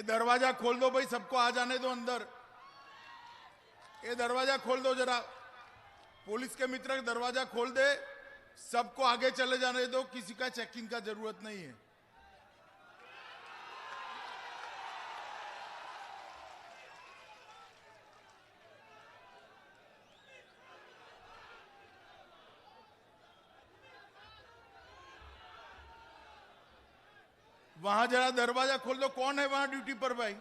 ये दरवाजा खोल दो भाई, सबको आ जाने दो अंदर। ये दरवाजा खोल दो जरा, पुलिस के मित्र दरवाजा खोल दे, सबको आगे चले जाने दो, किसी का चेकिंग का जरूरत नहीं है। वहां जरा दरवाजा खोल दो। कौन है वहां ड्यूटी पर भाई?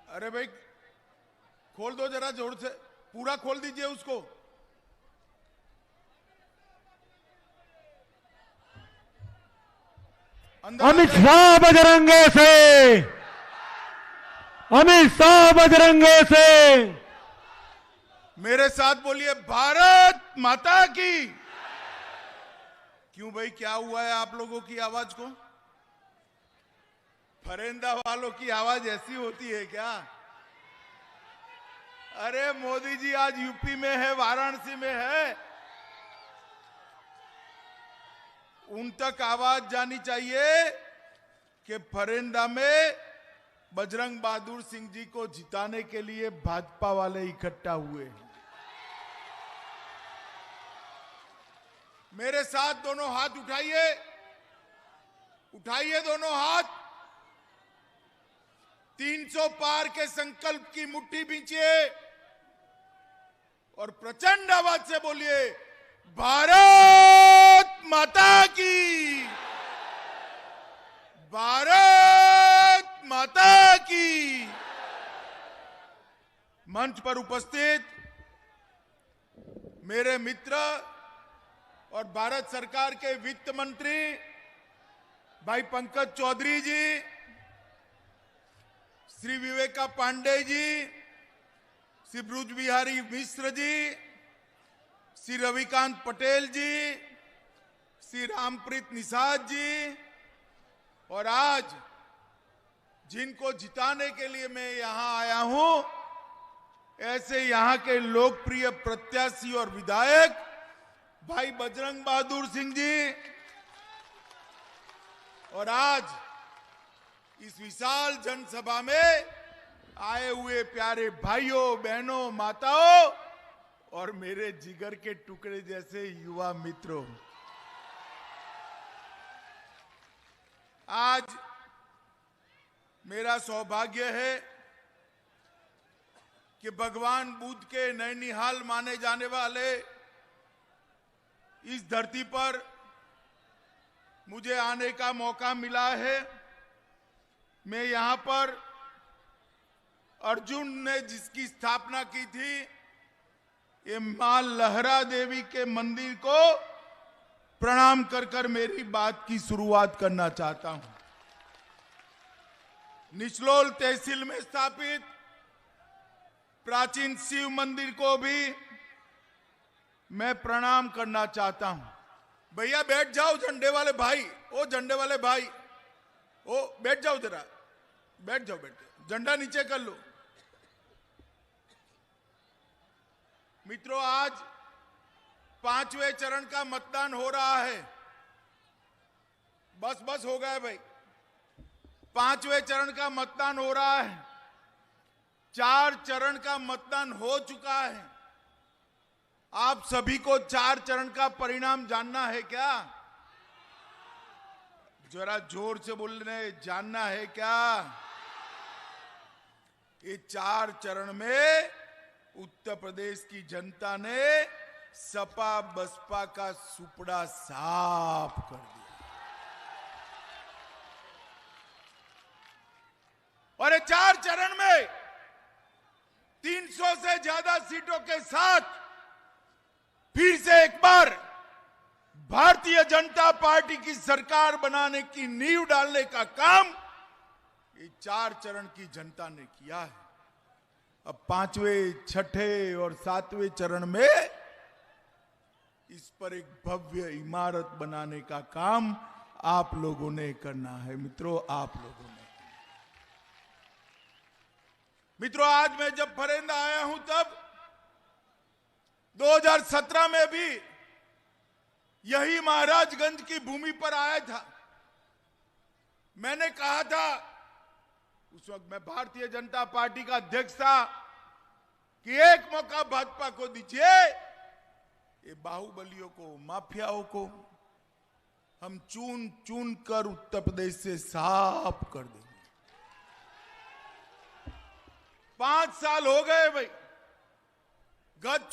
अरे भाई खोल दो जरा जोर से, पूरा खोल दीजिए उसको। अमित शाह बजरंगे से, अमित शाह बजरंगे से। मेरे साथ बोलिए भारत माता की। क्यों भाई, क्या हुआ है आप लोगों की आवाज को? फरेंदा वालों की आवाज ऐसी होती है क्या? अरे मोदी जी आज यूपी में है, वाराणसी में है, उन तक आवाज जानी चाहिए कि फरेंदा में बजरंग बहादुर सिंह जी को जिताने के लिए भाजपा वाले इकट्ठा हुए हैं। मेरे साथ दोनों हाथ उठाइए, उठाइए दोनों हाथ। 300 पार के संकल्प की मुट्ठी बींचिए और प्रचंड आवाज से बोलिए भारत माता की, भारत माता की। मंच पर उपस्थित मेरे मित्र और भारत सरकार के वित्त मंत्री भाई पंकज चौधरी जी, श्री विवेका पांडे जी, श्री ब्रुज बिहारी मिश्र जी, श्री रविकांत पटेल जी, श्री रामप्रीत निषाद जी, और आज जिनको जिताने के लिए मैं यहां आया हूं, ऐसे यहां के लोकप्रिय प्रत्याशी और विधायक भाई बजरंग बहादुर सिंह जी। और आज इस विशाल जनसभा में आए हुए प्यारे भाइयों बहनों माताओं और मेरे जिगर के टुकड़े जैसे युवा मित्रों, आज मेरा सौभाग्य है कि भगवान बुद्ध के नैनीहाल माने जाने वाले इस धरती पर मुझे आने का मौका मिला है। मैं यहां पर अर्जुन ने जिसकी स्थापना की थी, ये मां लहरा देवी के मंदिर को प्रणाम कर कर मेरी बात की शुरुआत करना चाहता हूं। निचलोल तहसील में स्थापित प्राचीन शिव मंदिर को भी मैं प्रणाम करना चाहता हूं। भैया बैठ जाओ झंडे वाले भाई, ओ झंडे वाले भाई, ओ बैठ जाओ जरा, बैठ जाओ, बैठ जाओ, झंडा नीचे कर लो। मित्रों, आज 5वें चरण का मतदान हो रहा है। बस हो गया भाई, 5वें चरण का मतदान हो रहा है। 4 चरण का मतदान हो चुका है। आप सभी को 4 चरण का परिणाम जानना है क्या? जरा जोर से बोलने, जानना है क्या? ये 4 चरण में उत्तर प्रदेश की जनता ने सपा बसपा का सुपड़ा साफ कर दिया। और ये 4 चरण में 300 से ज्यादा सीटों के साथ फिर से एक बार भारतीय जनता पार्टी की सरकार बनाने की नींव डालने का काम ये 4 चरण की जनता ने किया है। अब 5वें, 6ठे और 7वें चरण में इस पर एक भव्य इमारत बनाने का काम आप लोगों ने करना है मित्रों, आप लोगों ने। मित्रों, आज मैं जब फरेंदा आया हूं तब 2017 में भी यही महाराजगंज की भूमि पर आया था। मैंने कहा था, उस वक्त मैं भारतीय जनता पार्टी का अध्यक्ष था, कि एक मौका भाजपा को दीजिए, ये बाहुबलियों को, माफियाओं को हम चून चून कर उत्तर प्रदेश से साफ कर देंगे। 5 साल हो गए भाई। गत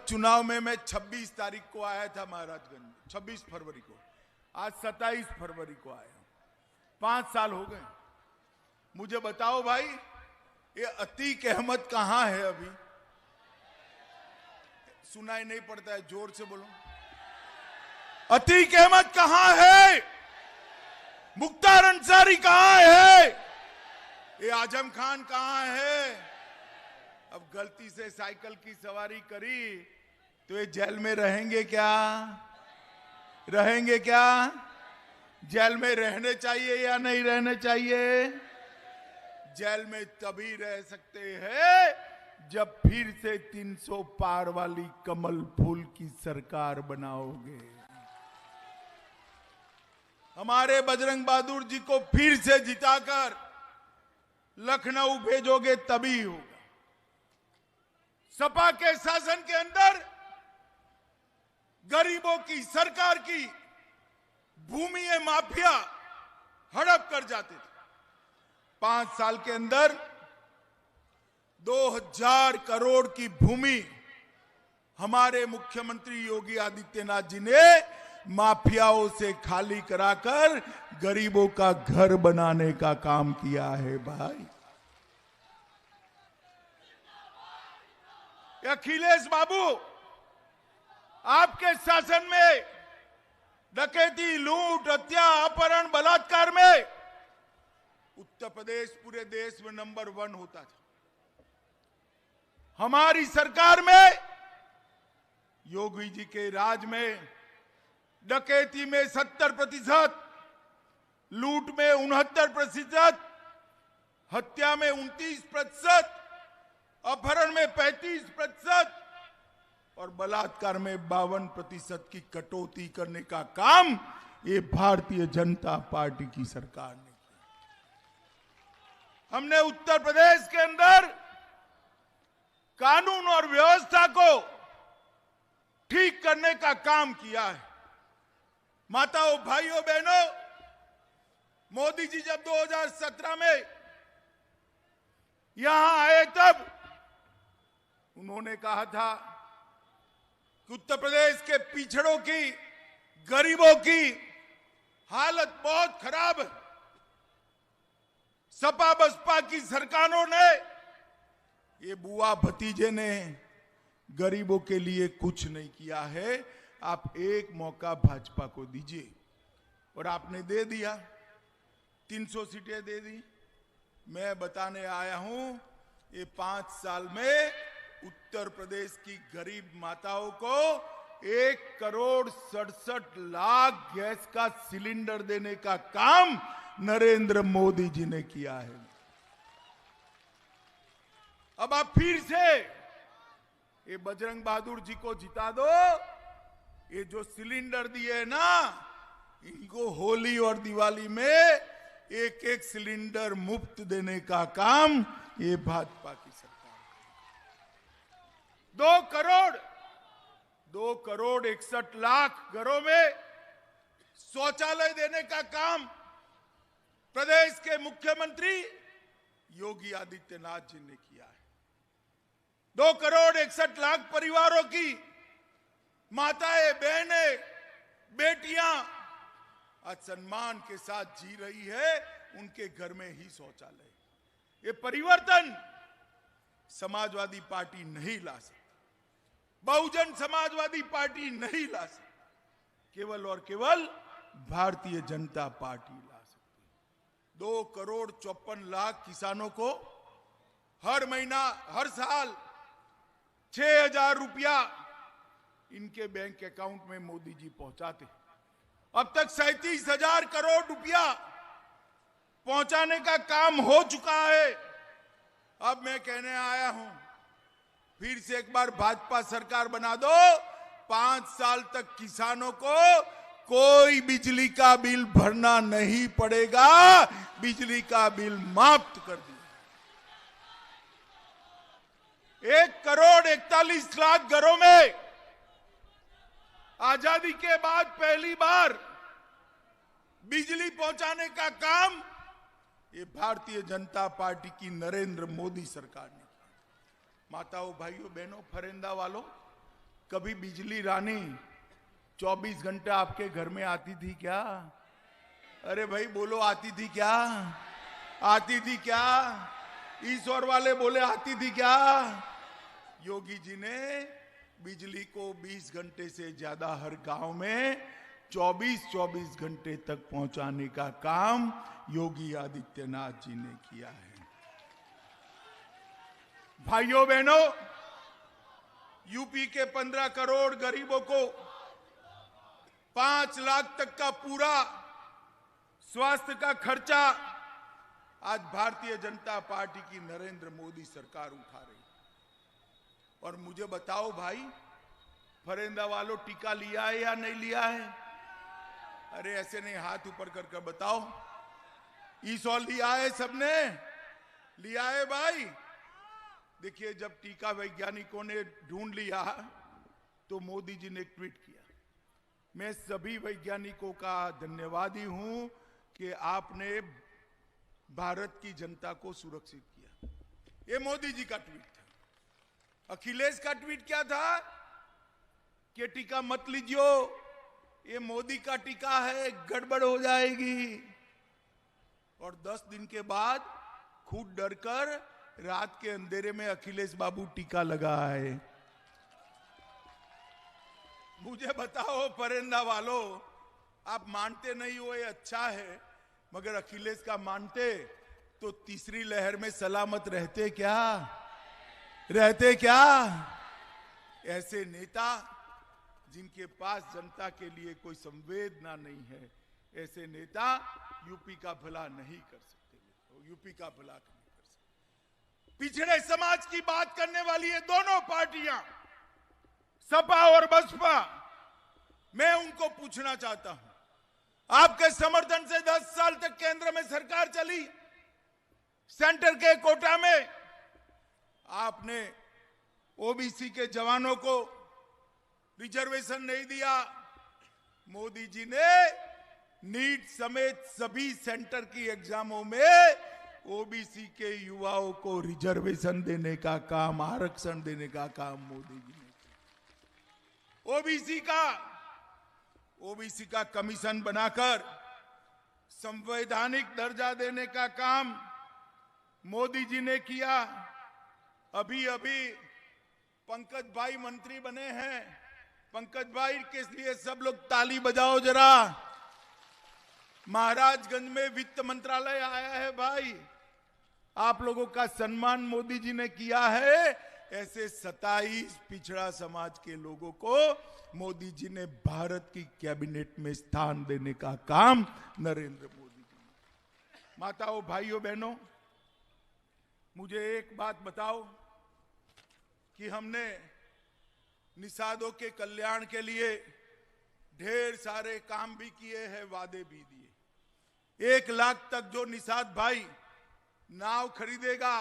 चुनाव में मैं 26 तारीख को आया था महाराजगंज में, 26 फरवरी को। आज 27 फरवरी को आया हूं। 5 साल हो गए। मुझे बताओ भाई, ये अतीक अहमद कहां है अभी? सुनाई नहीं पड़ता है, जोर से बोलो। अतीक अहमद कहां है? मुख्तार अंसारी कहां है? ये आजम खान कहां है? अब गलती से साइकिल की सवारी करी तो ये जेल में रहेंगे क्या? रहेंगे क्या? जेल में रहने चाहिए या नहीं रहने चाहिए? जेल में तभी रह सकते हैं जब फिर से 300 पार वाली कमल फूल की सरकार बनाओगे। हमारे बजरंग बहादुर जी को फिर से जिताकर लखनऊ भेजोगे तभी होगा। सपा के शासन के अंदर गरीबों की सरकार की भूमि माफिया हड़प कर जाते थे। 5 साल के अंदर 2000 करोड़ की भूमि हमारे मुख्यमंत्री योगी आदित्यनाथ जी ने माफियाओं से खाली कराकर गरीबों का घर बनाने का काम किया है भाई। अखिलेश बाबू, आपके शासन में डकैती, लूट, हत्या, अपहरण, बलात्कार में उत्तर प्रदेश पूरे देश में नंबर 1 होता था। हमारी सरकार में, योगी जी के राज में, डकैती में 70%, लूट में 69%, हत्या में 29%, अपहरण में 35% और बलात्कार में 52% की कटौती करने का काम ये भारतीय जनता पार्टी की सरकार ने किया। हमने उत्तर प्रदेश के अंदर कानून और व्यवस्था को ठीक करने का काम किया है। माताओं, भाइयों, बहनों, मोदी जी जब 2017 में यहां आए तब उन्होंने कहा था कि उत्तर प्रदेश के पिछड़ों की, गरीबों की हालत बहुत खराब है। सपा बसपा की सरकारों ने, ये बुआ भतीजे ने गरीबों के लिए कुछ नहीं किया है। आप एक मौका भाजपा को दीजिए। और आपने दे दिया, 300 सीटें दे दी। मैं बताने आया हूं, ये 5 साल में उत्तर प्रदेश की गरीब माताओं को 1,67,00,000 गैस का सिलेंडर देने का काम नरेंद्र मोदी जी ने किया है। अब आप फिर से ये बजरंग बहादुर जी को जिता दो। ये जो सिलेंडर दिए ना, इनको होली और दिवाली में 1-1 सिलेंडर मुफ्त देने का काम ये भाजपा की सरकार। 2 करोड़ 61 लाख घरों में शौचालय देने का काम प्रदेश के मुख्यमंत्री योगी आदित्यनाथ जी ने किया है। 2 करोड़ 61 लाख परिवारों की माताएं, बहनें, बेटियां आज सम्मान के साथ जी रही है। उनके घर में ही शौचालय। ये परिवर्तन समाजवादी पार्टी नहीं ला सकती, बहुजन समाजवादी पार्टी नहीं ला सकती, केवल और केवल भारतीय जनता पार्टी ला सकती। 2 करोड़ 54 लाख किसानों को हर महीना, हर साल 6,000 रुपया इनके बैंक अकाउंट में मोदी जी पहुंचाते। अब तक 37,000 करोड़ रुपया पहुंचाने का काम हो चुका है। अब मैं कहने आया हूं, फिर से एक बार भाजपा सरकार बना दो, 5 साल तक किसानों को कोई बिजली का बिल भरना नहीं पड़ेगा, बिजली का बिल माफ कर दिया। 1,41,00,000 घरों में आजादी के बाद पहली बार बिजली पहुंचाने का काम ये भारतीय जनता पार्टी की नरेंद्र मोदी सरकार ने किया। माताओं, भाइयों, बहनों, फरेंदा वालों, कभी बिजली रानी 24 घंटे आपके घर में आती थी क्या? अरे भाई बोलो, आती थी क्या? आती थी क्या? ईश्वर वाले बोले आती थी क्या? योगी जी ने बिजली को 20 घंटे से ज्यादा हर गांव में 24 घंटे तक पहुंचाने का काम योगी आदित्यनाथ जी ने किया है। भाइयों बहनों, यूपी के 15 करोड़ गरीबों को 5 लाख तक का पूरा स्वास्थ्य का खर्चा आज भारतीय जनता पार्टी की नरेंद्र मोदी सरकार उठा रही। और मुझे बताओ भाई, फरेंदा वालों, टीका लिया है या नहीं लिया है? अरे ऐसे नहीं, हाथ ऊपर कर कर बताओ। ईसॉल लिया है? सबने लिया है भाई? देखिए, जब टीका वैज्ञानिकों ने ढूंढ लिया तो मोदी जी ने एक ट्वीट किया। मैं सभी वैज्ञानिकों का धन्यवादी हूं कि आपने भारत की जनता को सुरक्षित किया। ये मोदी जी का ट्वीट था। अखिलेश का ट्वीट क्या था कि टीका मत लीजियो, ये मोदी का टीका है, गड़बड़ हो जाएगी। और 10 दिन के बाद खुद डरकर रात के अंधेरे में अखिलेश बाबू टीका लगा है। मुझे बताओ फरेंदा वालों, आप मानते नहीं हो, ये अच्छा है, मगर अखिलेश का मानते तो तीसरी लहर में सलामत रहते क्या? रहते क्या? ऐसे नेता जिनके पास जनता के लिए कोई संवेदना नहीं है, ऐसे नेता यूपी का भला नहीं कर सकते। यूपी का भला नहीं कर सकते। पिछड़े समाज की बात करने वाली ये दोनों पार्टियां, सपा और बसपा, मैं उनको पूछना चाहता हूं, आपके समर्थन से 10 साल तक केंद्र में सरकार चली, सेंटर के कोटा में आपने ओबीसी के जवानों को रिजर्वेशन नहीं दिया। मोदी जी ने नीट समेत सभी सेंटर की एग्जामों में ओबीसी के युवाओं को रिजर्वेशन देने का काम, आरक्षण देने का काम मोदी जी ने किया। ओबीसी का कमीशन बनाकर संवैधानिक दर्जा देने का काम मोदी जी ने किया। अभी अभी पंकज भाई मंत्री बने हैं। पंकज भाई के लिए सब लोग ताली बजाओ जरा। महाराजगंज में वित्त मंत्रालय आया है भाई, आप लोगों का सम्मान मोदी जी ने किया है। ऐसे 27 पिछड़ा समाज के लोगों को मोदी जी ने भारत की कैबिनेट में स्थान देने का काम नरेंद्र मोदी जी ने। माताओं, भाइयों, बहनों, मुझे एक बात बताओ कि हमने निषादों के कल्याण के लिए ढेर सारे काम भी किए हैं, वादे भी दिए। 1 लाख तक जो निषाद भाई नाव खरीदेगा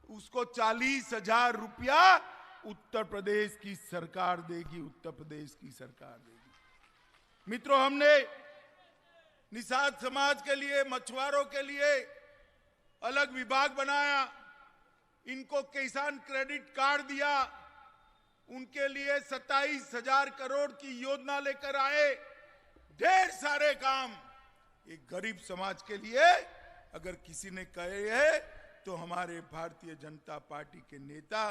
उसको 40,000 रुपया उत्तर प्रदेश की सरकार देगी। उत्तर प्रदेश की सरकार देगी। मित्रों, हमने निषाद समाज के लिए, मछुआरों के लिए अलग विभाग बनाया, इनको किसान क्रेडिट कार्ड दिया, उनके लिए 27,000 करोड़ की योजना लेकर आए। ढेर सारे काम एक गरीब समाज के लिए अगर किसी ने कहे है तो हमारे भारतीय जनता पार्टी के नेता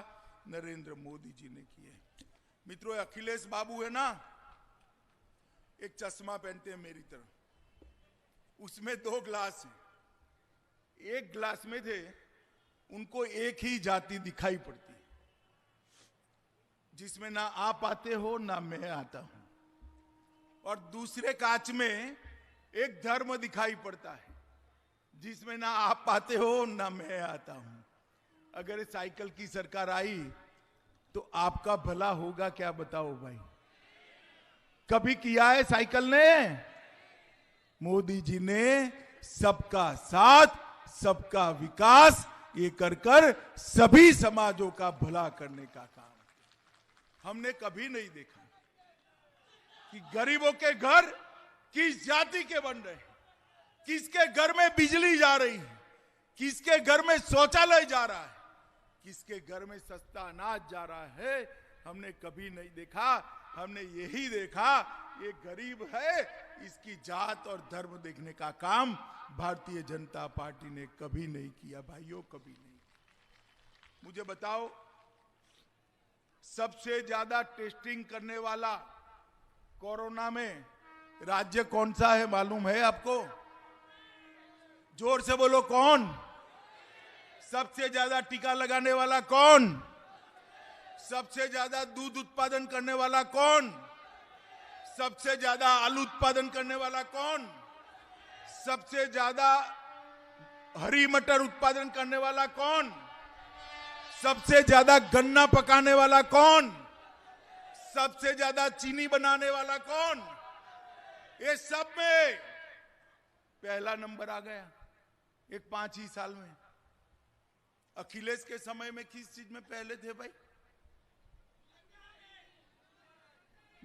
नरेंद्र मोदी जी ने किए। मित्रों, अखिलेश बाबू है ना, एक चश्मा पहनते हैं मेरी तरह, उसमें 2 ग्लास है। एक ग्लास में थे, उनको एक ही जाति दिखाई पड़ती है। जिसमें ना आप आते हो ना मैं आता हूं, और दूसरे कांच में एक धर्म दिखाई पड़ता है जिसमें ना आप आते हो ना मैं आता हूं। अगर साइकिल की सरकार आई तो आपका भला होगा क्या, बताओ भाई? कभी किया है साइकिल ने? मोदी जी ने सबका साथ सबका विकास ये कर कर सभी समाजों का भला करने का काम हमने कभी नहीं देखा कि गरीबों के घर किस जाति के बन रहे हैं, किसके घर में बिजली जा रही है, किसके घर में शौचालय जा रहा है, किसके घर में सस्ता अनाज जा रहा है, हमने कभी नहीं देखा। हमने यही देखा ये गरीब है, इसकी जात और धर्म देखने का काम भारतीय जनता पार्टी ने कभी नहीं किया भाइयों, कभी नहीं। मुझे बताओ, सबसे ज्यादा टेस्टिंग करने वाला कोरोना में राज्य कौन सा है मालूम है आपको? जोर से बोलो, कौन? सबसे ज्यादा टीका लगाने वाला कौन? सबसे ज्यादा दूध उत्पादन करने वाला कौन? सबसे ज्यादा आलू उत्पादन करने वाला कौन? सबसे ज्यादा हरी मटर उत्पादन करने वाला कौन? सबसे ज्यादा गन्ना पकाने वाला कौन? सबसे ज्यादा चीनी बनाने वाला कौन? ये सब में पहला नंबर आ गया एक 5 ही साल में। अखिलेश के समय में किस चीज में पहले थे भाई?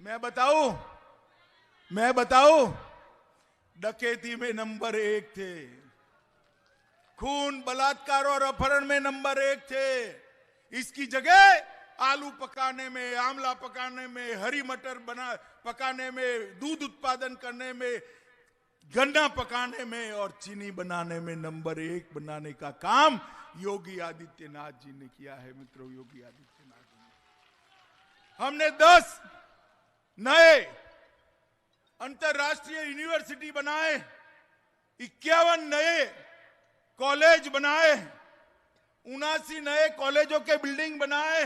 मैं बताऊं, डकैती में नंबर 1 थे, खून बलात्कार और अपहरण में नंबर 1 थे। इसकी जगह आलू पकाने में, आमला पकाने में, हरी मटर पकाने में, दूध उत्पादन करने में, गन्ना पकाने में और चीनी बनाने में नंबर 1 बनाने का काम योगी आदित्यनाथ जी ने किया है। मित्रों, योगी आदित्यनाथ जी ने, हमने 10 नए अंतरराष्ट्रीय यूनिवर्सिटी बनाए, 51 नए कॉलेज बनाए, 79 नए कॉलेजों के बिल्डिंग बनाए,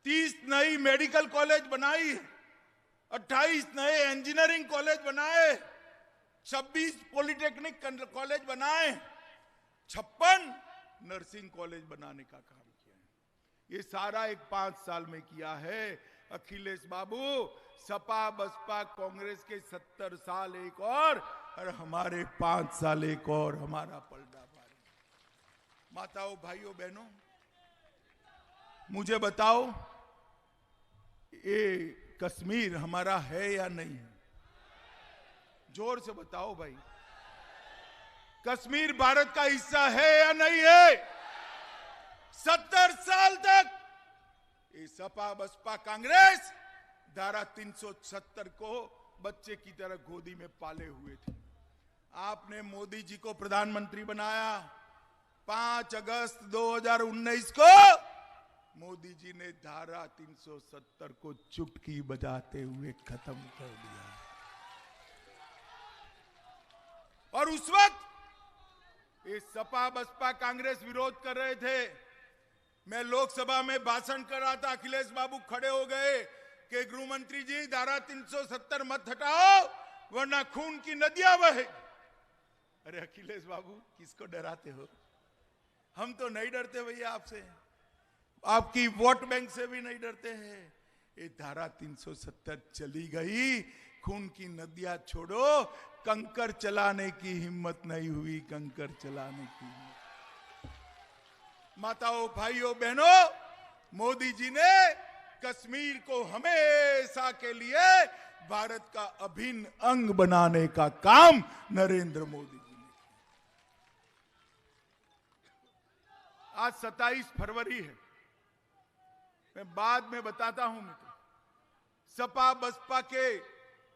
30 नई मेडिकल कॉलेज बनाई, 28 नए इंजीनियरिंग कॉलेज बनाए, 26 पॉलिटेक्निक कॉलेज बनाए, 56 नर्सिंग कॉलेज बनाने का काम किया है। ये सारा एक 5 साल में किया है। अखिलेश बाबू, सपा बसपा कांग्रेस के 70 साल एक और हमारे 5 साल एक और, हमारा पलड़ा भारी। माताओं, भाइयों, बहनों, मुझे बताओ, ये कश्मीर हमारा है या नहीं है? जोर से बताओ भाई, कश्मीर भारत का हिस्सा है या नहीं है? 70 साल तक ये सपा बसपा कांग्रेस धारा 370 को बच्चे की तरह गोदी में पाले हुए थे। आपने मोदी जी को प्रधानमंत्री बनाया 5 अगस्त 2019 को। मोदी जी ने धारा 370 को चुटकी बजाते हुए खत्म कर दिया, और उस वक्त ये सपा बसपा कांग्रेस विरोध कर रहे थे। मैं लोकसभा में भाषण कर रहा था, अखिलेश बाबू खड़े हो गए कि गृह मंत्री जी धारा 370 मत हटाओ वरना खून की नदियां बहे। अरे अखिलेश बाबू, किसको डराते हो? हम तो नहीं डरते भैया आपसे, आपकी वोट बैंक से भी नहीं डरते हैं। ये धारा 370 चली गई, खून की नदियां छोड़ो, कंकर चलाने की हिम्मत नहीं हुई, कंकर चलाने की हिम्मत। माताओं, भाइयों, बहनों, मोदी जी ने कश्मीर को हमेशा के लिए भारत का अभिन्न अंग बनाने का काम नरेंद्र मोदी जी ने किया। आज 27 फरवरी है, मैं बाद में बताता हूं मित्रों। सपा बसपा के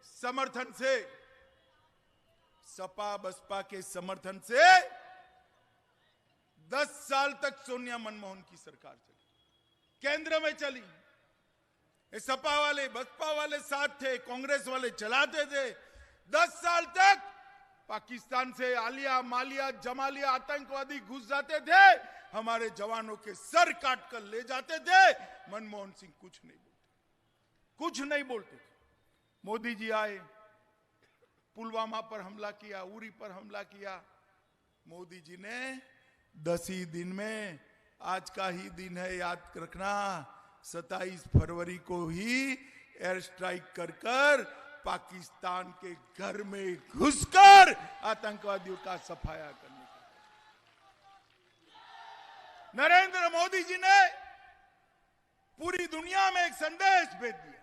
समर्थन से, सपा बसपा के समर्थन से 10 साल तक सोनिया मनमोहन की सरकार चली, केंद्र में चली। ये सपा वाले बसपा वाले साथ थे, कांग्रेस वाले चलाते थे। 10 साल तक पाकिस्तान से आलिया मालिया जमालिया आतंकवादी घुस जाते थे, हमारे जवानों के सर काट कर ले जाते थे, मनमोहन सिंह कुछ नहीं बोलते थे। मोदी जी आए, पुलवामा पर हमला किया, उरी पर हमला किया। मोदी जी ने 10 ही दिन में, आज का ही दिन है याद रखना, 27 फरवरी को ही एयर स्ट्राइक कर पाकिस्तान के घर में घुसकर आतंकवादियों का सफाया करने का। नरेंद्र मोदी जी ने पूरी दुनिया में एक संदेश भेज दिया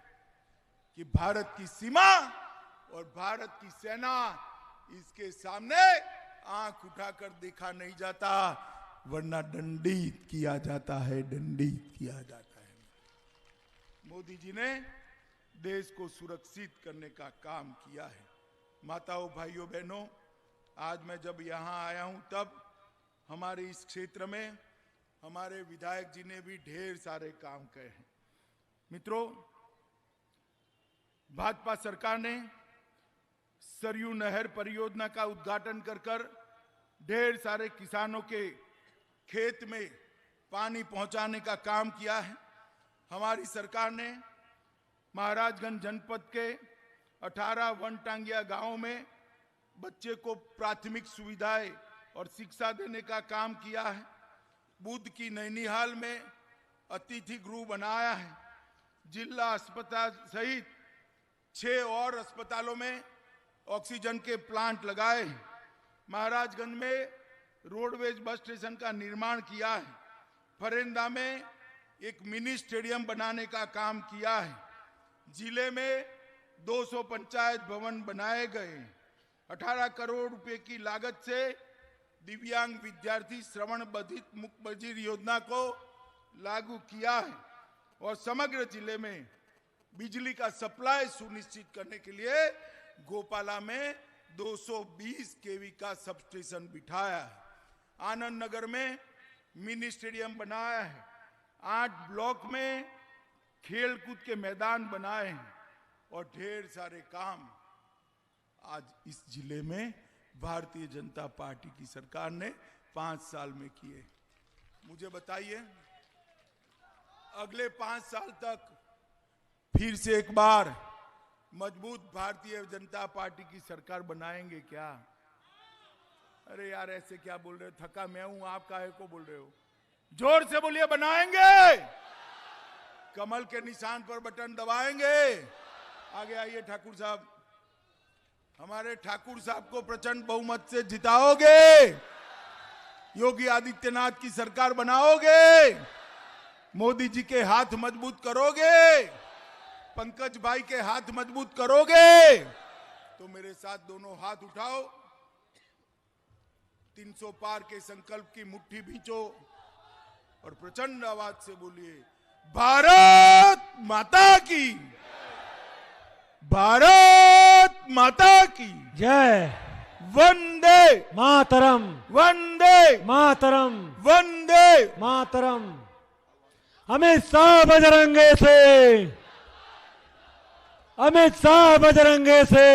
कि भारत की सीमा और भारत की सेना, इसके सामने आंख उठाकर देखा नहीं जाता, वरना दंडित किया जाता है, दंडित किया जाता है। मोदी जी ने देश को सुरक्षित करने का काम किया है। माताओं, भाइयों, बहनों, आज मैं जब यहां आया हूं तब हमारे इस क्षेत्र में हमारे विधायक जी ने भी ढेर सारे काम किए हैं। मित्रों, भाजपा सरकार ने सरयू नहर परियोजना का उद्घाटन कर ढेर सारे किसानों के खेत में पानी पहुंचाने का काम किया है। हमारी सरकार ने महाराजगंज जनपद के 18 वनटांगिया गांवों में बच्चे को प्राथमिक सुविधाएं और शिक्षा देने का काम किया है। बुध की नैनीहाल में अतिथि गृह बनाया है। जिला अस्पताल सहित 6 और अस्पतालों में ऑक्सीजन के प्लांट लगाए हैं। महाराजगंज में रोडवेज बस स्टेशन का निर्माण किया है। फरेंदा में एक मिनी स्टेडियम बनाने का काम किया है। जिले में 200 पंचायत भवन बनाए गए। 18 करोड़ रुपए की लागत से दिव्यांग विद्यार्थी श्रवण बधित मुख बधिर योजना को लागू किया है और समग्र जिले में बिजली का सप्लाई सुनिश्चित करने के लिए गोपाला में 220 केवी का सबस्टेशन बिठाया है। आनंद नगर में मिनी स्टेडियम बनाया है। 8 ब्लॉक में खेलकूद के मैदान बनाए हैं और ढेर सारे काम आज इस जिले में भारतीय जनता पार्टी की सरकार ने 5 साल में किए। मुझे बताइए, अगले 5 साल तक फिर से एक बार मजबूत भारतीय जनता पार्टी की सरकार बनाएंगे क्या? अरे यार, ऐसे क्या बोल रहे हो? थका मैं हूं, आप काहे को बोल रहे हो? जोर से बोलिए, बनाएंगे। कमल के निशान पर बटन दबाएंगे। आगे आइए ठाकुर साहब। हमारे ठाकुर साहब को प्रचंड बहुमत से जिताओगे। योगी आदित्यनाथ की सरकार बनाओगे। मोदी जी के हाथ मजबूत करोगे। पंकज भाई के हाथ मजबूत करोगे। तो मेरे साथ दोनों हाथ उठाओ, 300 पार के संकल्प की मुट्ठी भींचो और प्रचंड आवाज से बोलिए, भारत माता की, भारत माता की जय। वंदे मातरम, वंदे मातरम, वंदे मातरम। अमित शाह बजरंगे से, अमित शाह बजरंगे से।